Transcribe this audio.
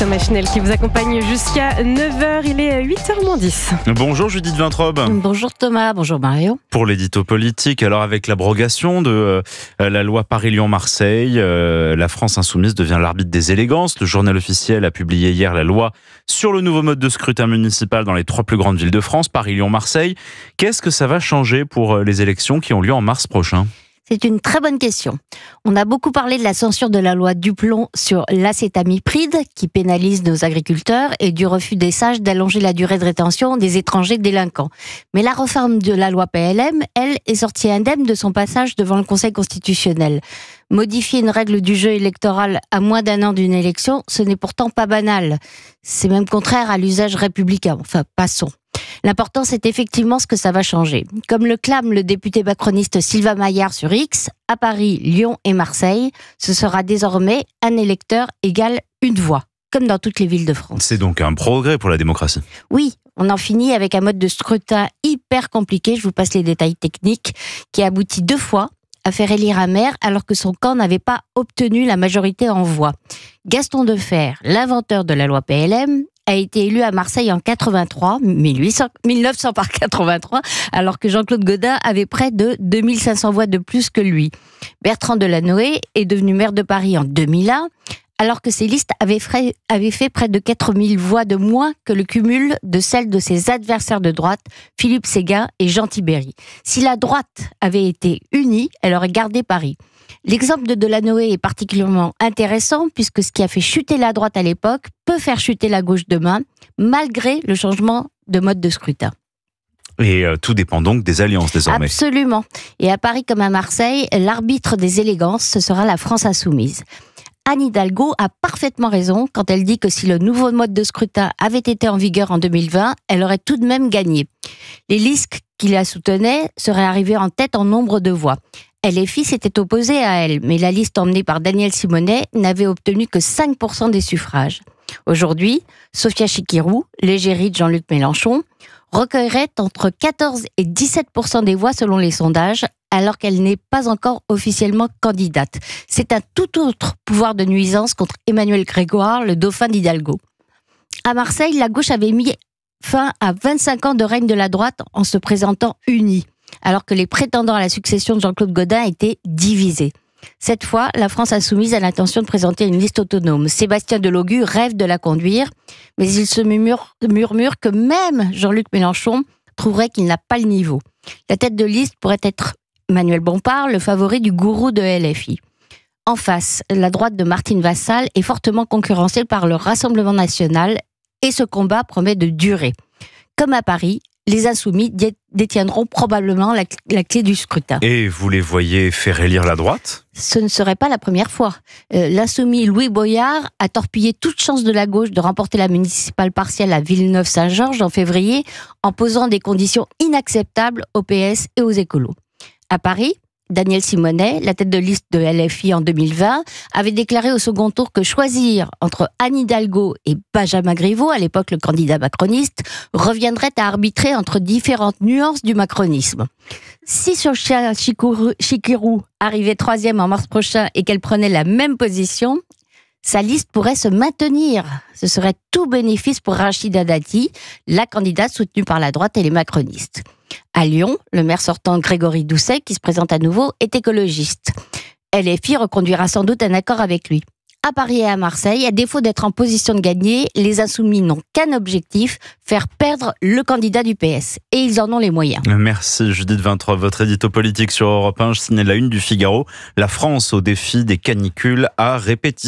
Thomas Chenel qui vous accompagne jusqu'à 9h. Il est 8h-10. Bonjour Judith Vintrobe. Bonjour Thomas, bonjour Mario. Pour l'édito politique, alors avec l'abrogation de la loi Paris-Lyon-Marseille, la France insoumise devient l'arbitre des élégances. Le journal officiel a publié hier la loi sur le nouveau mode de scrutin municipal dans les 3 plus grandes villes de France, Paris-Lyon-Marseille. Qu'est-ce que ça va changer pour les élections qui ont lieu en mars prochain ? C'est une très bonne question. On a beaucoup parlé de la censure de la loi Duplon sur l'acétamipride qui pénalise nos agriculteurs et du refus des sages d'allonger la durée de rétention des étrangers délinquants. Mais la réforme de la loi PLM, elle, est sortie indemne de son passage devant le Conseil constitutionnel. Modifier une règle du jeu électoral à moins d'un an d'une élection, ce n'est pourtant pas banal. C'est même contraire à l'usage républicain. Enfin, passons. L'important, c'est effectivement ce que ça va changer. Comme le clame le député macroniste Sylvain Maillard sur X, à Paris, Lyon et Marseille, ce sera désormais un électeur égale une voix, comme dans toutes les villes de France. C'est donc un progrès pour la démocratie. Oui, on en finit avec un mode de scrutin hyper compliqué, je vous passe les détails techniques, qui aboutit 2 fois à faire élire un maire alors que son camp n'avait pas obtenu la majorité en voix. Gaston Defferre, l'inventeur de la loi PLM, a été élu à Marseille en 1900 par 83, alors que Jean-Claude Gaudin avait près de 2500 voix de plus que lui. Bertrand Delanoë est devenu maire de Paris en 2001, alors que ses listes avaient fait près de 4000 voix de moins que le cumul de celles de ses adversaires de droite, Philippe Séguin et Jean Tibéri. Si la droite avait été unie, elle aurait gardé Paris. L'exemple de Delanoë est particulièrement intéressant puisque ce qui a fait chuter la droite à l'époque peut faire chuter la gauche demain, malgré le changement de mode de scrutin. Et tout dépend donc des alliances désormais. Absolument. Et à Paris comme à Marseille, l'arbitre des élégances, ce sera la France insoumise. Anne Hidalgo a parfaitement raison quand elle dit que si le nouveau mode de scrutin avait été en vigueur en 2020, elle aurait tout de même gagné. Les listes qui la soutenaient seraient arrivées en tête en nombre de voix. LFI s'était opposé à elle, mais la liste emmenée par Daniel Simonet n'avait obtenu que 5% des suffrages. Aujourd'hui, Sophia Chikirou, l'égérie de Jean-Luc Mélenchon, recueillerait entre 14 et 17% des voix selon les sondages, alors qu'elle n'est pas encore officiellement candidate. C'est un tout autre pouvoir de nuisance contre Emmanuel Grégoire, le dauphin d'Hidalgo. À Marseille, la gauche avait mis fin à 25 ans de règne de la droite en se présentant unie, alors que les prétendants à la succession de Jean-Claude Gaudin étaient divisés. Cette fois, la France insoumise a l'intention de présenter une liste autonome. Sébastien Delogu rêve de la conduire, mais il se murmure que même Jean-Luc Mélenchon trouverait qu'il n'a pas le niveau. La tête de liste pourrait être Manuel Bompard, le favori du gourou de LFI. En face, la droite de Martine Vassal est fortement concurrencée par le Rassemblement national et ce combat promet de durer. Comme à Paris, les insoumis détiendront probablement la clé du scrutin. Et vous les voyez faire élire la droite ? Ce ne serait pas la première fois. L'insoumis Louis Boyard a torpillé toute chance de la gauche de remporter la municipale partielle à Villeneuve-Saint-Georges en février en posant des conditions inacceptables au PS et aux écolos. À Paris, Daniel Simonet, la tête de liste de LFI en 2020, avait déclaré au second tour que choisir entre Anne Hidalgo et Benjamin Griveaux, à l'époque le candidat macroniste, reviendrait à arbitrer entre différentes nuances du macronisme. Si Sophia Chikirou arrivait 3e en mars prochain et qu'elle prenait la même position, sa liste pourrait se maintenir. Ce serait tout bénéfice pour Rachida Dati, la candidate soutenue par la droite et les macronistes. À Lyon, le maire sortant Grégory Doucet, qui se présente à nouveau, est écologiste. LFI reconduira sans doute un accord avec lui. À Paris et à Marseille, à défaut d'être en position de gagner, les insoumis n'ont qu'un objectif, faire perdre le candidat du PS. Et ils en ont les moyens. Merci Judith Vintrobe. Votre édito politique sur Europe 1, je signale la une du Figaro. La France au défi des canicules à répétition.